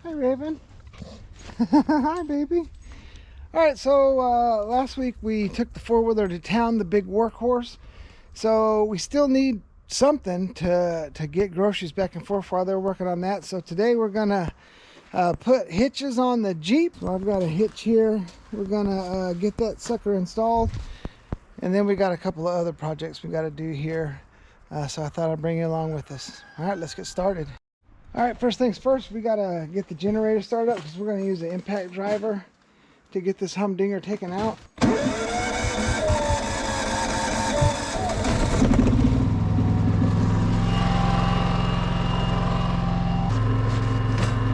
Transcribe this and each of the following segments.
Hi, Raven. Hi, baby. All right, so last week we took the four-wheeler to town, the big workhorse. So we still need something to get groceries back and forth while they're working on that. So today we're gonna put hitches on the Jeep. So I've got a hitch here. We're gonna get that sucker installed. And then we got a couple of other projects we got to do here. So I thought I'd bring you along with us. All right, let's get started. All right, first things first, we got to get the generator started up because we're going to use the impact driver to get this humdinger taken out.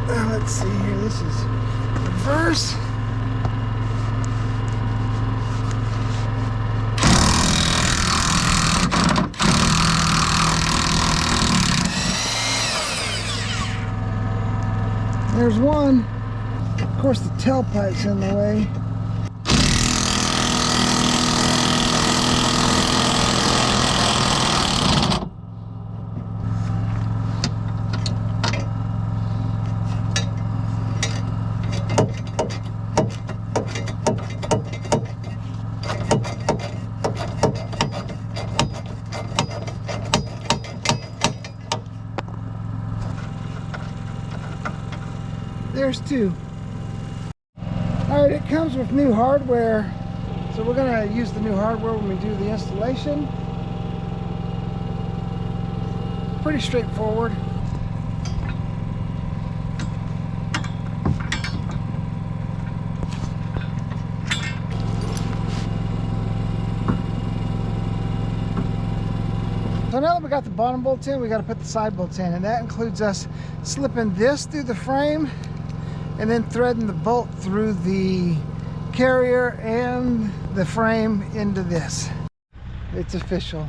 Let's see here, this is reverse. There's one. Of course, the tailpipe's in the way. There's two. All right, it comes with new hardware, so we're going to use the new hardware when we do the installation. Pretty straightforward. So now that we got the bottom bolts in, we got to put the side bolts in, and that includes us slipping this through the frame and then threading the bolt through the carrier and the frame into this. It's official.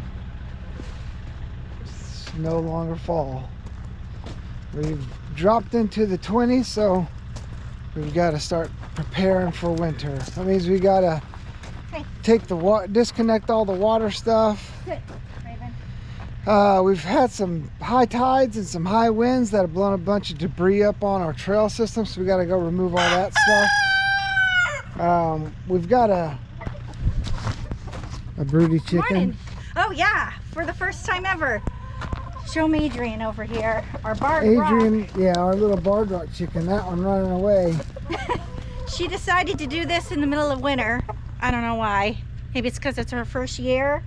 It's no longer fall. We've dropped into the 20s, so we've got to start preparing for winter. That means we got to take the disconnect all the water stuff. We've had some high tides and some high winds that have blown a bunch of debris up on our trail system, so we got to go remove all that stuff. We've got a broody chicken. Morning. Oh yeah, for the first time ever. Show me Adrian over here, our barred Adrian, rock. yeah, our little barred rock chicken. That one running away. She decided to do this in the middle of winter. I don't know why. Maybe it's because it's her first year.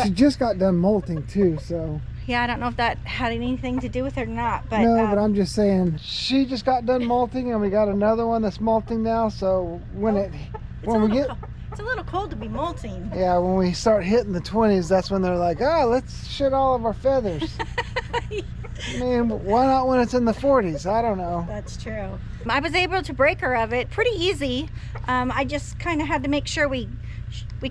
She just got done molting too, so. Yeah, I don't know if that had anything to do with it or not. But no, but I'm just saying, she just got done molting, and we got another one that's molting now. So when it's a little cold to be molting. Yeah, when we start hitting the 20s, that's when they're like, oh, let's shed all of our feathers. I mean, why not when it's in the 40s? I don't know. That's true. I was able to break her of it pretty easy. I just kind of had to make sure we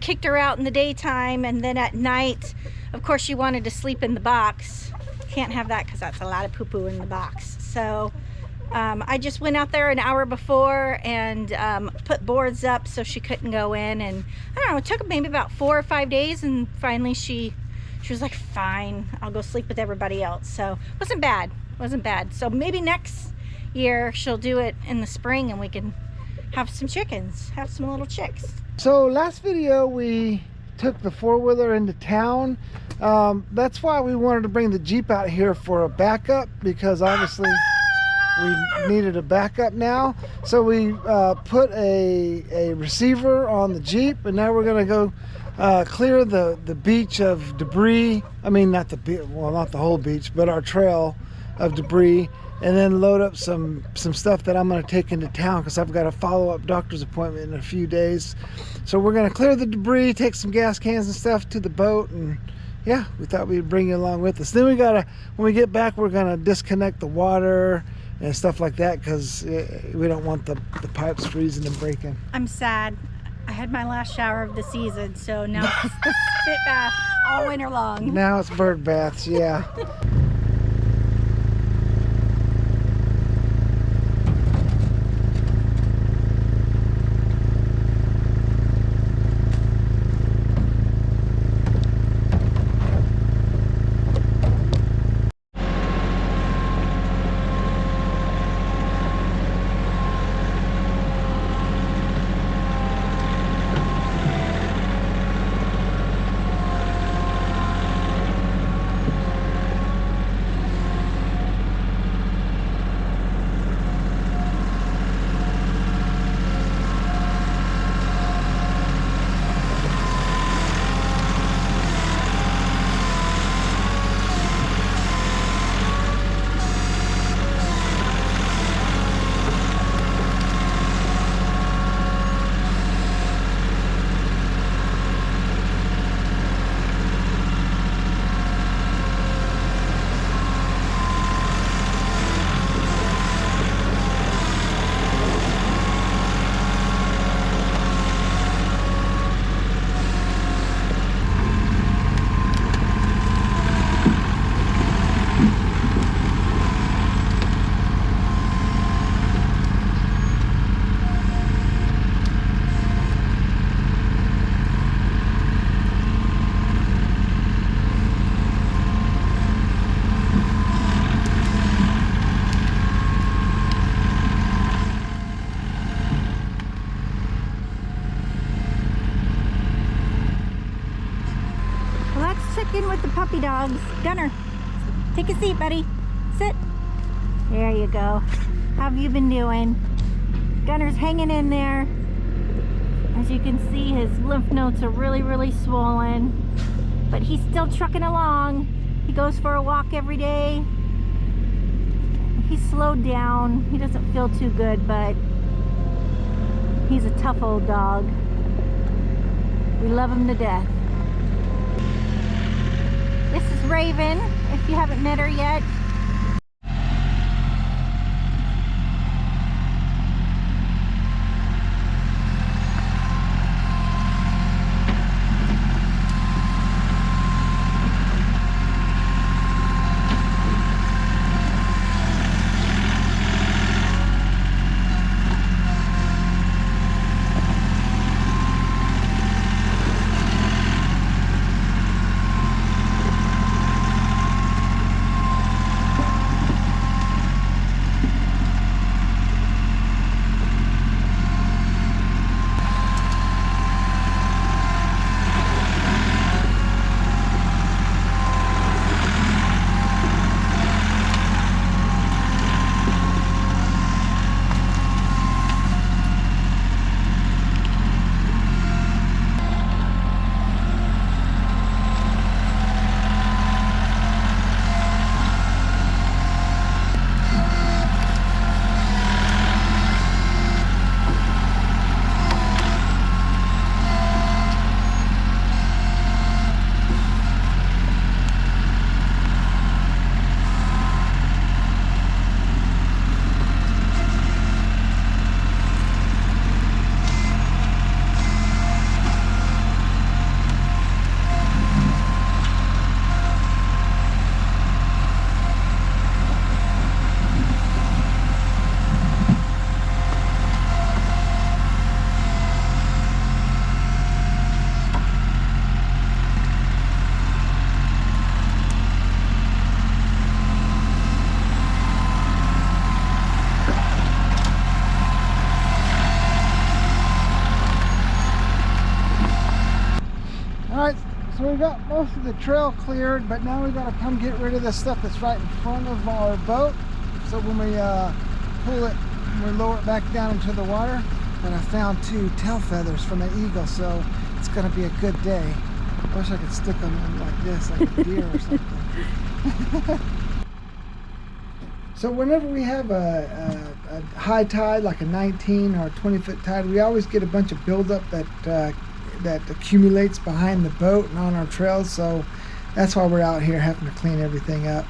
kicked her out in the daytime, and then at night, of course, she wanted to sleep in the box. Can't have that because that's a lot of poo-poo in the box. So I just went out there an hour before and put boards up so she couldn't go in. And I don't know, it took maybe about 4 or 5 days, and finally she was like, fine, I'll go sleep with everybody else. So wasn't bad. So maybe next year she'll do it in the spring, and we can have some chickens, have some little chicks. So last video we took the four-wheeler into town. That's why we wanted to bring the Jeep out here for a backup, because obviously we needed a backup now. So we put a receiver on the Jeep, and now we're gonna go clear the beach of debris. I mean, not the whole beach, but our trail of debris, and then load up some stuff that I'm going to take into town because I've got a follow-up doctor's appointment in a few days. So we're going to clear the debris, take some gas cans and stuff to the boat, and yeah, we thought we'd bring you along with us. Then we gotta, when we get back, we're going to disconnect the water and stuff like that because we don't want the pipes freezing and breaking. I'm sad. I had my last shower of the season, so now it's the spit bath all winter long. Now it's bird baths, yeah. puppy dogs. Gunner, take a seat, buddy. Sit. There you go. How have you been doing? Gunner's hanging in there. As you can see, his lymph nodes are really swollen, but he's still trucking along. He goes for a walk every day. He's slowed down. He doesn't feel too good, but he's a tough old dog. We love him to death. This is Raven, if you haven't met her yet. Alright, so we got most of the trail cleared, but now we gotta come get rid of the stuff that's right in front of our boat. So when we pull it, we lower it back down into the water. And I found 2 tail feathers from an eagle, so it's gonna be a good day. I wish I could stick them like this, like a deer or something. So whenever we have a high tide, like a 19 or 20-foot tide, we always get a bunch of buildup that accumulates behind the boat and on our trails. So that's why we're out here having to clean everything up.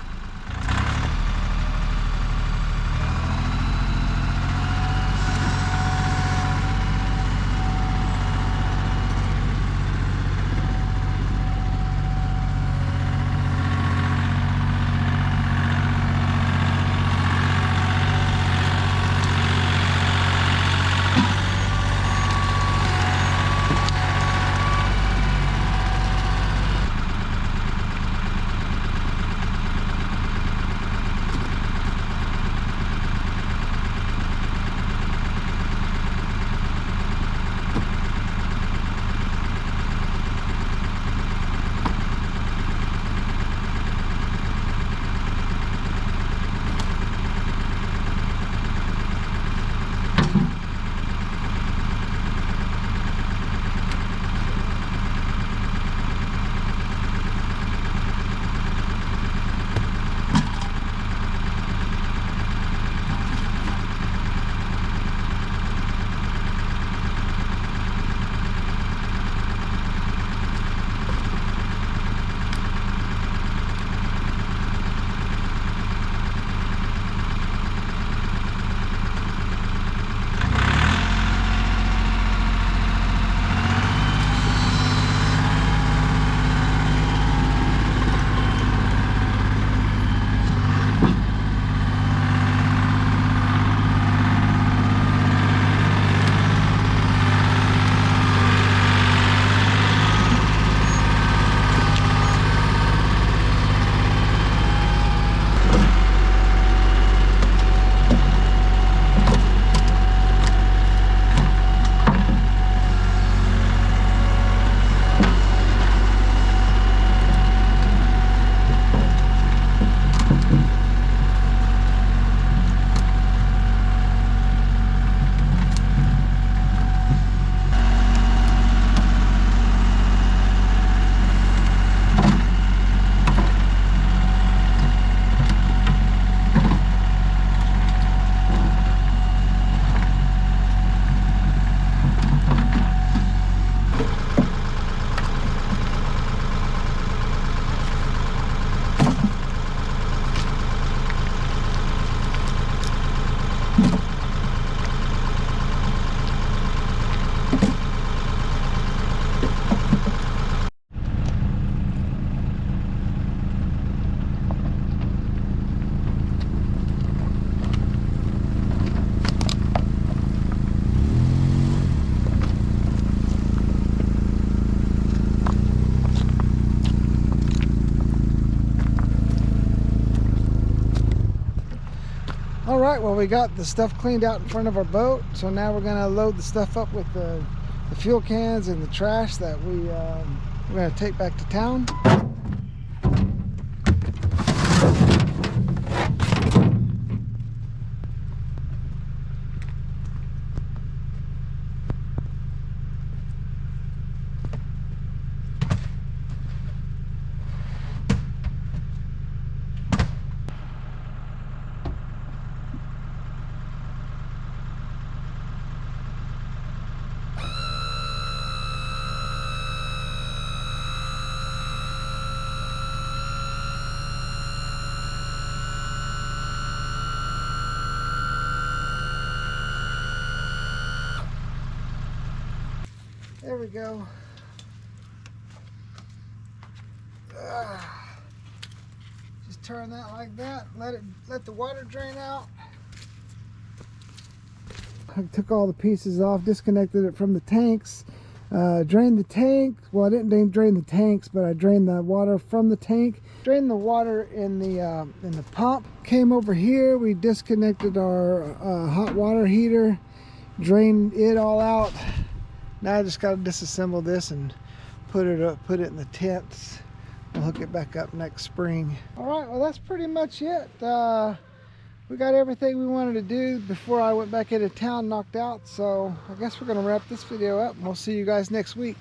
All right, well, we got the stuff cleaned out in front of our boat, so now we're gonna load the stuff up with the fuel cans and the trash that we're gonna take back to town. There we go. Just turn that like that. Let the water drain out. I took all the pieces off, disconnected it from the tanks, drained the tank. Well, I didn't drain the tanks, but I drained the water from the tank. Drained the water in the pump. Came over here. We disconnected our hot water heater, drained it all out. Now I just got to disassemble this and put it in the tents. We'll hook it back up next spring. All right, well, that's pretty much it. We got everything we wanted to do before I went back into town knocked out. So I guess we're gonna wrap this video up and we'll see you guys next week.